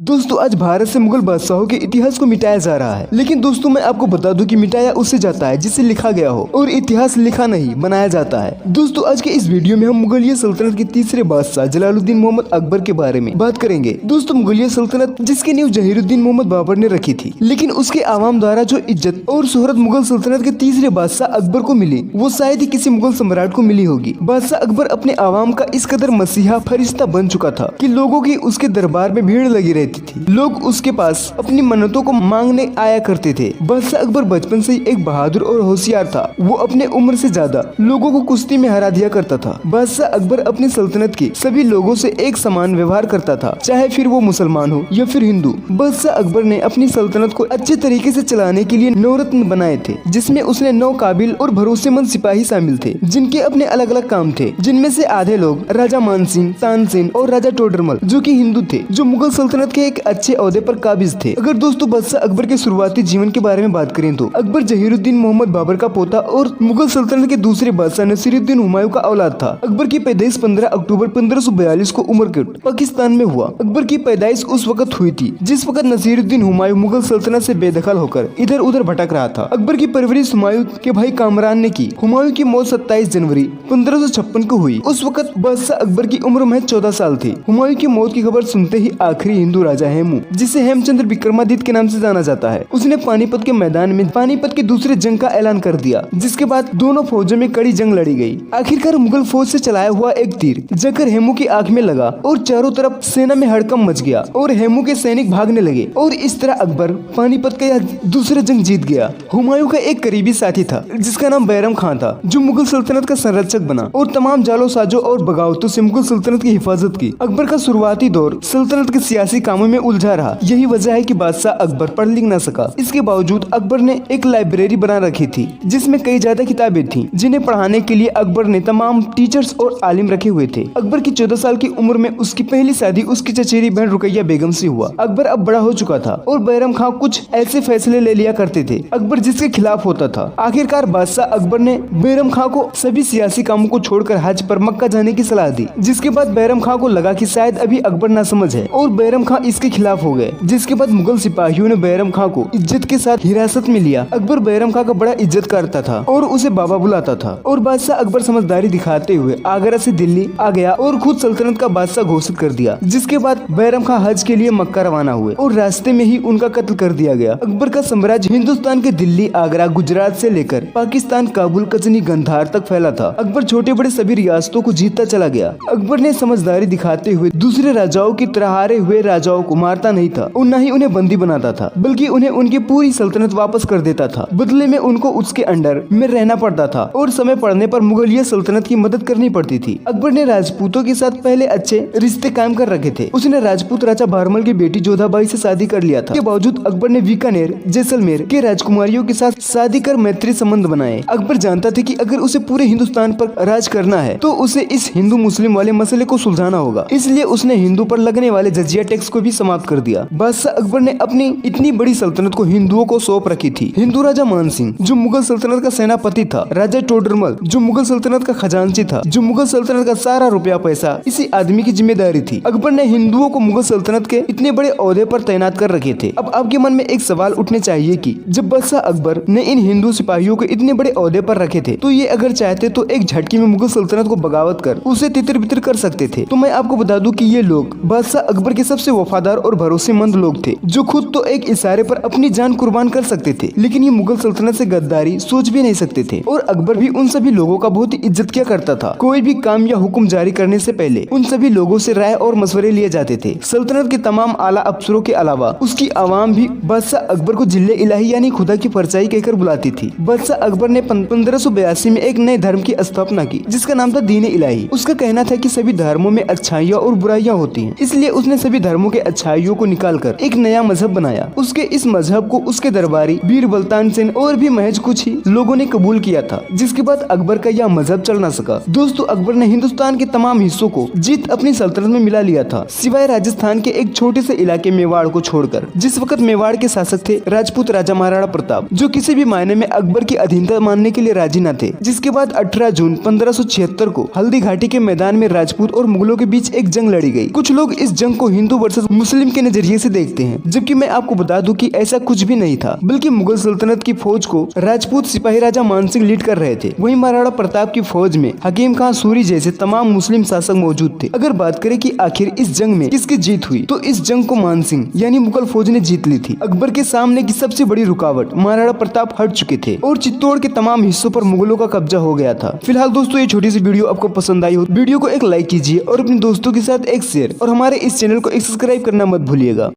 दोस्तों आज भारत से मुगल बादशाहों के इतिहास को मिटाया जा रहा है, लेकिन दोस्तों मैं आपको बता दूं कि मिटाया उससे जाता है जिसे लिखा गया हो और इतिहास लिखा नहीं बनाया जाता है। दोस्तों आज के इस वीडियो में हम मुगलिया सल्तनत के तीसरे बादशाह जलालुद्दीन मोहम्मद अकबर के बारे में बात करेंगे। दोस्तों मुगलिया सल्तनत जिसकी नींव जहीरुद्दीन मोहम्मद बाबर ने रखी थी, लेकिन उसके आवाम द्वारा जो इज्जत और शोहरत मुगल सल्तनत के तीसरे बादशाह अकबर को मिली वो शायद ही किसी मुगल सम्राट को मिली होगी। बादशाह अकबर अपने आवाम का इस कदर मसीहा फरिश्ता बन चुका था कि लोगों की उसके दरबार में भीड़ लगी रहती थी। लोग उसके पास अपनी मन्नतों को मांगने आया करते थे। बादशाह अकबर बचपन से ही एक बहादुर और होशियार था। वो अपने उम्र से ज्यादा लोगों को कुश्ती में हरा दिया करता था। बादशाह अकबर अपनी सल्तनत के सभी लोगों से एक समान व्यवहार करता था, चाहे फिर वो मुसलमान हो या फिर हिंदू। बादशाह अकबर ने अपनी सल्तनत को अच्छे तरीके से चलाने के लिए 9 रत्न बनाए थे, जिसमें उसने 9 काबिल और भरोसेमंद सिपाही शामिल थे, जिनके अपने अलग अलग काम थे। जिनमें से आधे लोग राजा मानसिंह, तानसेन और राजा टोडरमल जो कि हिंदू थे, जो मुगल सल्तनत के एक अच्छे ओहदे पर काबिज थे। अगर दोस्तों बादशाह अकबर के शुरुआती जीवन के बारे में बात करें तो अकबर जहीरुद्दीन मोहम्मद बाबर का पोता और मुगल सल्तनत के दूसरे बादशाह नसीरुद्दीन हुमायूं का औलाद था। अकबर की पैदाइश 15 अक्टूबर 1542 को उमरकोट पाकिस्तान में हुआ। अकबर की पैदाइश उस वक्त हुई थी जिस वक्त नसीरुद्दीन हुमायूं मुगल सल्तनत से बेदखल होकर इधर उधर भटक रहा था। अकबर की परवरिश हुमायूं के भाई कामरान ने की। हुमायूं की मौत 27 जनवरी 1556 को हुई। उस वक्त बादशाह अकबर की उम्र महज 14 साल थी। हुमायूं की मौत की खबर सुनते ही आखिरी हिंदू राजा हेमू, जिसे हेमचंद्र विक्रमादित्य के नाम से जाना जाता है, उसने पानीपत के मैदान में पानीपत की दूसरे जंग का ऐलान कर दिया, जिसके बाद दोनों फौजों में कड़ी जंग लड़ी गई। आखिरकार मुगल फौज से चलाया हुआ एक तीर जकर हेमू की आंख में लगा और चारों तरफ सेना में हड़कंप मच गया और हेमू के सैनिक भागने लगे और इस तरह अकबर पानीपत का यह दूसरा जंग जीत गया। हुमायूं का एक करीबी साथी था जिसका नाम बैरम खान था, जो मुगल सल्तनत का संरक्षक बना और तमाम जालो साजों और बगावतों से मुगल सल्तनत की हिफाजत की। अकबर का शुरुआती दौर सल्तनत के सियासी कामों में उलझा रहा। यही वजह है कि बादशाह अकबर पढ़ लिख न सका। इसके बावजूद अकबर ने एक लाइब्रेरी बना रखी थी जिसमें कई ज्यादा किताबें थीं, जिन्हें पढ़ाने के लिए अकबर ने तमाम टीचर्स और आलिम रखे हुए थे। अकबर की 14 साल की उम्र में उसकी पहली शादी उसकी चचेरी बहन रुकैया बेगम से हुआ। अकबर अब बड़ा हो चुका था और बैरम खां कुछ ऐसे फैसले ले लिया करते थे अकबर जिसके खिलाफ होता था। आखिरकार बादशाह अकबर ने बैरम खां को सभी सियासी कामों को छोड़कर हज पर मक्का जाने की सलाह दी, जिसके बाद बैरम खां को लगा कि शायद अभी अकबर ना समझ है और बैरम खां इसके खिलाफ हो गए। जिसके बाद मुगल सिपाहियों ने बैरम खां को इज्जत के साथ हिरासत में लिया। अकबर बैरम खां का बड़ा इज्जत करता था और उसे बाबा बुलाता था और बादशाह अकबर समझदारी दिखाते हुए आगरा से दिल्ली आ गया और खुद सल्तनत का बादशाह घोषित कर दिया। जिसके बाद बैरम खां हज के लिए मक्का रवाना हुए और रास्ते में ही उनका कत्ल कर दिया गया। अकबर का साम्राज्य हिंदुस्तान के दिल्ली, आगरा, गुजरात से लेकर पाकिस्तान, काबुल, कचनी, गंधार तक फैला था। अकबर छोटे बड़े सभी रियासतों को जीतता चला गया। अकबर ने समझदारी दिखाते हुए दूसरे राजाओं की तरह हारे हुए राजाओं को मारता नहीं था और न ही उन्हें बंदी बनाता था, बल्कि उन्हें उनकी पूरी सल्तनत वापस कर देता था। बदले में उनको उसके अंडर में रहना पड़ता था और समय पड़ने पर मुगलिया सल्तनत की मदद करनी पड़ती थी। अकबर ने राजपूतों के साथ पहले अच्छे रिश्ते कायम कर रखे थे। उसने राजपूत राजा भारमल की बेटी जोधाबाई से शादी कर लिया था। के बावजूद अकबर ने बीकानेर, जैसलमेर के राजकुमारियों के साथ शादी कर मैत्री संबंध बनाए। अकबर जानता था कि अगर उसे पूरे हिंदुस्तान पर राज करना है तो उसे इस हिंदू मुस्लिम वाले मसले को सुलझाना होगा। इसलिए उसने हिंदू पर लगने वाले जजिया टैक्स को भी समाप्त कर दिया। बादशाह अकबर ने अपनी इतनी बड़ी सल्तनत को हिंदुओं को सौंप रखी थी। हिंदू राजा मानसिंह जो मुगल सल्तनत का सेनापति था, राजा टोडरमल जो मुगल सल्तनत का खजांची था, जो मुगल सल्तनत का सारा रुपया पैसा इसी आदमी की जिम्मेदारी थी। अकबर ने हिंदुओं को मुगल सल्तनत के इतने बड़े ओहदे पर तैनात कर रखे थे। अब आपके मन में एक सवाल उठने चाहिए कि जब बादशाह अकबर ने इन हिंदू सिपाहियों को इतने बड़े ओहदे पर रखे थे तो ये अगर चाहते तो एक झटके में मुगल सल्तनत को बगावत कर उसे तितर बितर कर सकते थे। तो मैं आपको बता दूं कि ये लोग बादशाह अकबर के सबसे वफादार और भरोसेमंद लोग थे, जो खुद तो एक इशारे पर अपनी जान कुर्बान कर सकते थे, लेकिन ये मुगल सल्तनत से गद्दारी सोच भी नहीं सकते थे। और अकबर भी उन सभी लोगों का बहुत ही इज्जत किया करता था। कोई भी काम या हुक्म जारी करने से पहले उन सभी लोगों से राय और मशवरे लिए जाते थे। सल्तनत के तमाम आला अफसरों के अलावा उसकी आवाम भी बादशाह अकबर को जिल्ले इलाही यानी खुदा की परछाई कहकर बुलाती थी। बादशाह अकबर ने 1582 में एक नए धर्म की स्थापना की जिसका नाम था दीन इलाही। उसका कहना था कि सभी धर्मों में अच्छाइयाँ और बुराइयां होती हैं, इसलिए उसने सभी धर्मों के अच्छाइयों को निकालकर एक नया मजहब बनाया। उसके इस मजहब को उसके दरबारी बीरबल, तानसेन और भी महज कुछ ही लोगों ने कबूल किया था, जिसके बाद अकबर का यह मजहब चल न सका। दोस्तों अकबर ने हिंदुस्तान के तमाम हिस्सों को जीत अपनी सल्तनत में मिला लिया था, सिवाय राजस्थान के एक छोटे से इलाके मेवाड़ को छोड़कर। जिस वक्त मेवाड़ के शासक थे राजपूत राजा महाराणा प्रताप, जो किसी भी मायने में अकबर की अधीनता मानने के लिए राजी न थे। जिसके बाद 18 जून 1576 को हल्दी घाटी के मैदान में राजपूत और मुगलों के बीच एक जंग लड़ी गई। कुछ लोग इस जंग को हिंदू वर्सेस मुस्लिम के नजरिए से देखते हैं, जबकि मैं आपको बता दूं कि ऐसा कुछ भी नहीं था, बल्कि मुगल सल्तनत की फौज को राजपूत सिपाही राजा मानसिंह लीड कर रहे थे। वहीं महाराणा प्रताप की फौज में हकीम खान सूरी जैसे तमाम मुस्लिम शासक मौजूद थे। अगर बात करें कि आखिर इस जंग में किसकी जीत हुई, तो इस जंग को मानसिंह यानी मुगल फौज ने जीत ली थी। अकबर के सामने की सबसे बड़ी रुकावट महाराणा प्रताप हट चुके थे और चित्तौड़ के तमाम हिस्सों पर मुगलों का कब्जा हो गया था। फिलहाल दोस्तों, ये छोटी सी वीडियो आपको पसंद आई हो, वीडियो को एक लाइक कीजिए और अपने दोस्तों के साथ एक शेयर, और हमारे इस चैनल को एक सब्सक्राइब करना मत भूलिएगा।